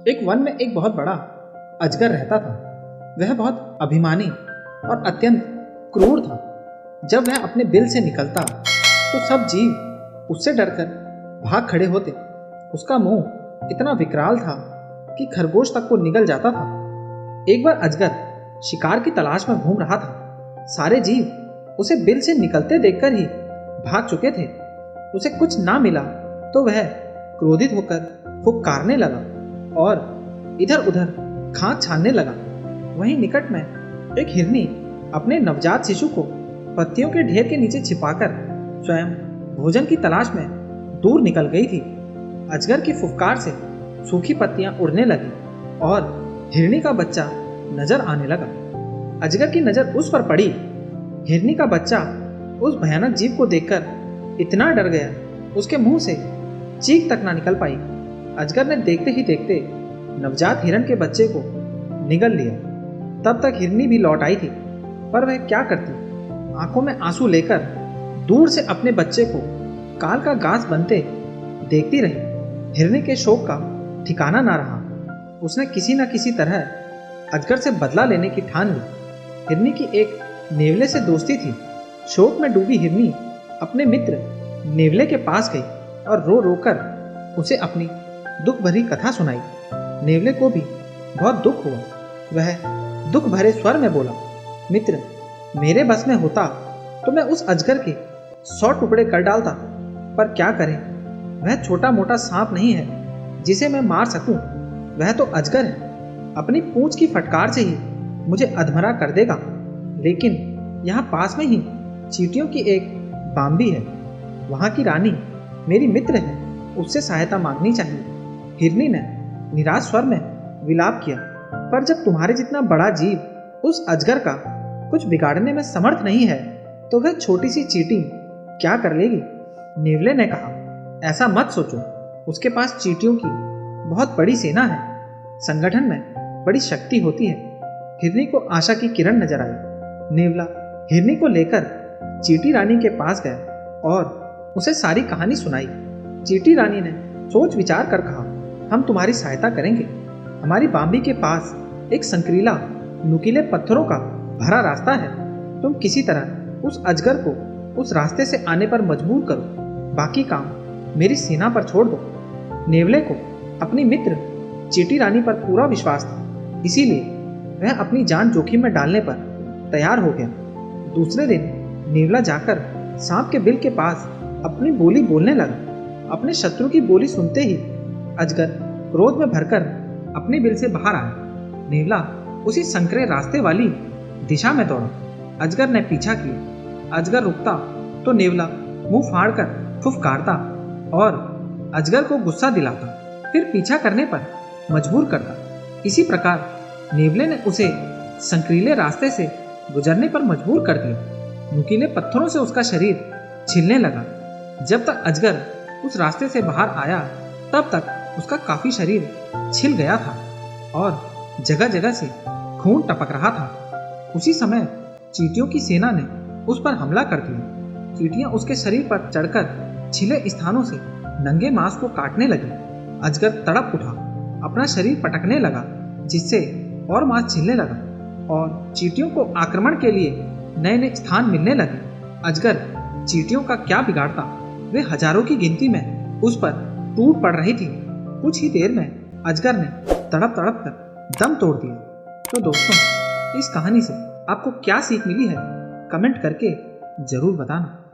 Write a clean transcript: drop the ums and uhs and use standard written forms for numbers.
एक वन में एक बहुत बड़ा अजगर रहता था। वह बहुत अभिमानी और अत्यंत क्रूर था। जब वह अपने बिल से निकलता तो सब जीव उससे डरकर भाग खड़े होते। उसका मुंह इतना विकराल था कि खरगोश तक को निगल जाता था। एक बार अजगर शिकार की तलाश में घूम रहा था। सारे जीव उसे बिल से निकलते देखकर ही भाग चुके थे। उसे कुछ ना मिला तो वह क्रोधित होकर फुफकारने लगा और इधर उधर खाक छानने लगा। वहीं निकट में एक हिरनी अपने नवजात शिशु को पत्तियों के ढेर के नीचे छिपाकर स्वयं भोजन की तलाश में दूर निकल गई थी। अजगर की फुफकार से सूखी पत्तियां उड़ने लगी और हिरनी का बच्चा नजर आने लगा। अजगर की नजर उस पर पड़ी। हिरनी का बच्चा उस भयानक जीव को देखकर इतना डर गया, उसके मुंह से चीख तक ना निकल पाई। अजगर ने देखते ही देखते नवजात हिरण के बच्चे को निगल लिया। तब तक हिरनी भी लौट आई थी, पर वह क्या करती। आंखों में आंसू लेकर दूर से अपने बच्चे को काल का घास बनते देखती रही। हिरनी के शोक का ठिकाना ना रहा। उसने किसी न किसी तरह अजगर से बदला लेने की ठान ली। हिरनी की एक नेवले से दोस्ती थी। शोक में डूबी हिरनी अपने मित्र नेवले के पास गई और रो रो कर उसे अपनी दुख भरी कथा सुनाई। नेवले को भी बहुत दुख हुआ। वह दुख भरे स्वर में बोला, मित्र, मेरे बस में होता तो मैं उस अजगर के 100 टुकड़े कर डालता, पर क्या करें, वह छोटा मोटा सांप नहीं है जिसे मैं मार सकूं। वह तो अजगर है, अपनी पूंछ की फटकार से ही मुझे अधमरा कर देगा। लेकिन यहाँ पास में ही चींटियों की एक बाम्बी है, वहाँ की रानी मेरी मित्र है, उससे सहायता मांगनी चाहिए। हिरनी ने निराश स्वर में विलाप किया, पर जब तुम्हारे जितना बड़ा जीव उस अजगर का कुछ बिगाड़ने में समर्थ नहीं है तो वह छोटी सी चींटी क्या कर लेगी। नेवले ने कहा, ऐसा मत सोचो, उसके पास चींटियों की बहुत बड़ी सेना है, संगठन में बड़ी शक्ति होती है। हिरनी को आशा की किरण नजर आई। नेवला हिरनी को लेकर चींटी रानी के पास गया और उसे सारी कहानी सुनाई। चींटी रानी ने सोच विचार कर कहा, हम तुम्हारी सहायता करेंगे। हमारी बाम्बी के पास एक संकरीला नुकीले पत्थरों का भरा रास्ता है। तुम किसी तरह उस अजगर को उस रास्ते से आने पर मजबूर करो, बाकी काम मेरी सेना पर छोड़ दो। नेवले को अपनी मित्र चींटी रानी पर पूरा विश्वास था, इसीलिए वह अपनी जान जोखिम में डालने पर तैयार हो गया। दूसरे दिन नेवला जाकर सांप के बिल के पास अपनी बोली बोलने लगा। अपने शत्रु की बोली सुनते ही अजगर क्रोध में भरकर अपने बिल से बाहर आया। नेवला उसी संकरे रास्ते वाली दिशा में दौड़ा। अजगर ने पीछा किया। अजगर रुकता तो नेवला मुंह फाड़कर फुफकारता और अजगर को गुस्सा दिलाता, फिर पीछा करने पर मजबूर करता। इसी प्रकार नेवले ने उसे संकरीले रास्ते से गुजरने पर मजबूर कर दिया। नुकीले पत्थरों से उसका शरीर छिलने लगा। जब तक अजगर उस रास्ते से बाहर आया तब तक उसका काफी शरीर छिल गया था और जगह जगह से खून टपक रहा था। उसी समय चींटियों की सेना ने उस पर हमला कर दिया। चींटियां उसके शरीर पर चढ़कर छिले स्थानों से नंगे मांस को काटने लगी। अजगर तड़प उठा, अपना शरीर पटकने लगा, जिससे और मांस छिलने लगा और चींटियों को आक्रमण के लिए नए नए स्थान मिलने लगे। अजगर चींटियों का क्या बिगाड़ता, वे हजारों की गिनती में उस पर टूट पड़ रही थी। कुछ ही देर में अजगर ने तड़प तड़प कर दम तोड़ दिया। तो दोस्तों, इस कहानी से आपको क्या सीख मिली है, कमेंट करके जरूर बताना।